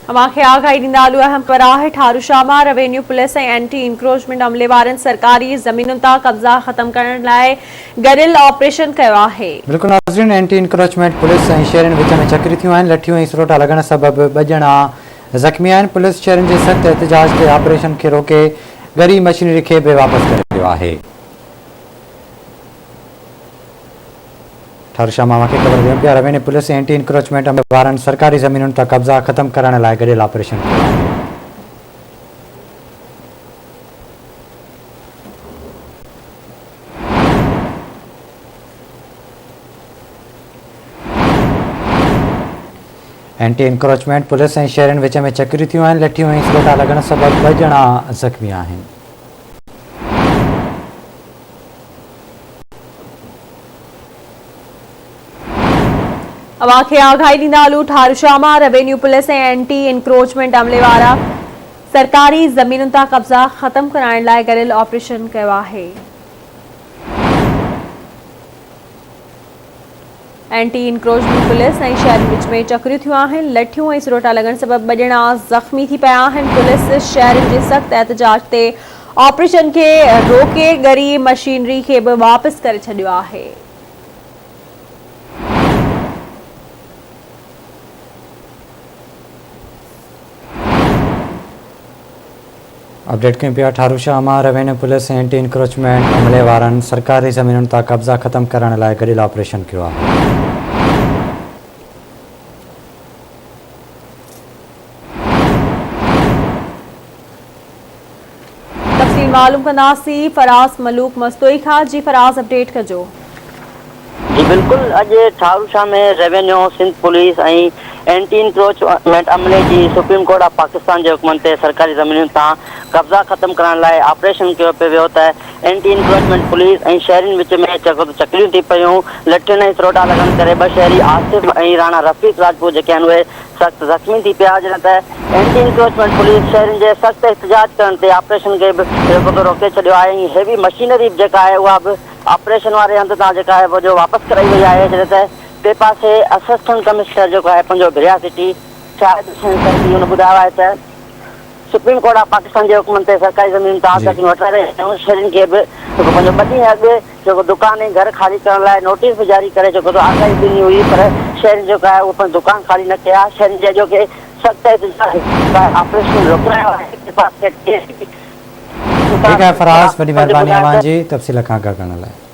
अमांखे आगाही ॾींदा हलूं अहम पराहे ठारूशामा रेवेन्यू पुलिस ऐं एंटी इंक्रोचमेंट अमले वारनि सरकारी ज़मीनुनि तां कब्ज़ा ख़त्म करण लाइ गॾियल ऑपरेशन कयो आहे। बिल्कुल नाज़रीन, एंटी इंक्रोचमेंट पुलिस ऐं शहरनि विच में चकरी थियूं आहिनि। लठियूं ऐं सरोटा लॻण सबबि 2 ॼणा ज़ख़्मी आहिनि। पुलिस शहरनि जे सख़्त एहतिजाज ते ऑपरेशन खे रोके ॻरी मशीनरी खे बि वापसि करे रहियो आहे। ठारूशामा खे ख़बर ॾियूं पिया, रेवेन्यू पुलिस एंटी इंक्रोचमेंट अमले वारनि सरकारी ज़मीनुनि तां कब्ज़ा ख़त्म करण लाइ गॾियल ऑपरेशन कयो आहे। एंटी इंक्रोचमेंट पुलिस ऐं शहरनि विच में चकरी थियूं आहिनि। लठियूं ऐं सरोटा लॻण सबबि 2 ॼणा ज़ख़्मी आहिनि। अवांखे आगाही ॾींदा हलूं ठारूशामा रेवेन्यू पुलिस ऐं एंटी इंक्रोचमेंट अमले वारा सरकारी ज़मीनुनि तां कब्ज़ा ख़त्म कराइण लाइ गॾियल ऑपरेशन कयो आहे। एंटी इंक्रोचमेंट पुलिस ऐं शहरनि विच में चकरियूं थियूं आहिनि। लठियूं ऐं सरोटा लॻण सबबि 2 ॼणा ज़ख़्मी थी पिया आहिनि। पुलिस शहरनि जे सख़्त एहतिजाज ते ऑपरेशन खे रोके ॻरी मशीनरी खे बि वापसि करे छॾियो आहे। अपडेट कयूं पिया, ठारूशामा रेवेन्यू पुलिस ऐं एंटी इंक्रोचमेंट अमले वारनि सरकारी ज़मीनुनि तां कब्ज़ा ख़त्म करण लाइ गॾियल ऑपरेशन कयो आहे। तफ़सील मालूम कंदासीं फराज़ मलूक मस्तोई खां। जी फराज़, अपडेट कजो। जी बिल्कुल, अॼु ठारूशामा में रेवेन्यू सिंध पुलिस ऐं एंटी इंक्रोचमेंट अमले जी सुप्रीम कोर्ट ऑफ पाकिस्तान जे हुकमनि ते सरकारी ज़मीनुनि तां कब्ज़ा ख़त्म करण लाइ ऑपरेशन कयो पियो वियो त एंटी इंक्रोचमेंट पुलिस ऐं शहरनि विच में चकरियूं थी पियूं। लठियुनि ऐं सरोटा लॻण करे 2 शहरी आसिफ ऐं राणा रफ़ीक राजपूत जेके आहिनि उहे सख़्तु ज़ख़्मी थी पिया। जॾहिं त एंटी इंक्रोचमेंट पुलिस शहरनि जे सख़्तु एहतिजाज करण ते ऑपरेशन खे बि रोके छॾियो आहे ऐं हेवी मशीनरी जेका आहे उहा बि ऑपरेशन वारे हंधि तां जेका आहे वो जो वापसि कराई वई आहे। जॾहिं त ॿिए पासे असिस्टेंट कमिश्नर जेको आहे पंहिंजो बिरिया सिटी शाहिद हुसैन सरदी हुन ॿुधायो आहे त सुप्रीम कोर्ट ऑफ पाकिस्तान जे हुकमनि ते सरकारी ज़मीन तां चकरियूं हटाए रहिया आहियूं। शहरनि खे बि पंहिंजो 2 ॾींहं अॻु जेको दुकान ऐं घर ख़ाली करण लाइ नोटिस बि जारी करे जेको आगाही ॾिनी हुई, पर शहरनि जेको आहे उहो पंहिंजो दुकान ख़ाली न कया। शहरनि जे जोके सख़्तु एहतिजाज ऑपरेशन रोकायो आहे। ठीक है फराज़, वॾी महिरबानी अवां जी तफ़सील खां आगाह करण लाइ।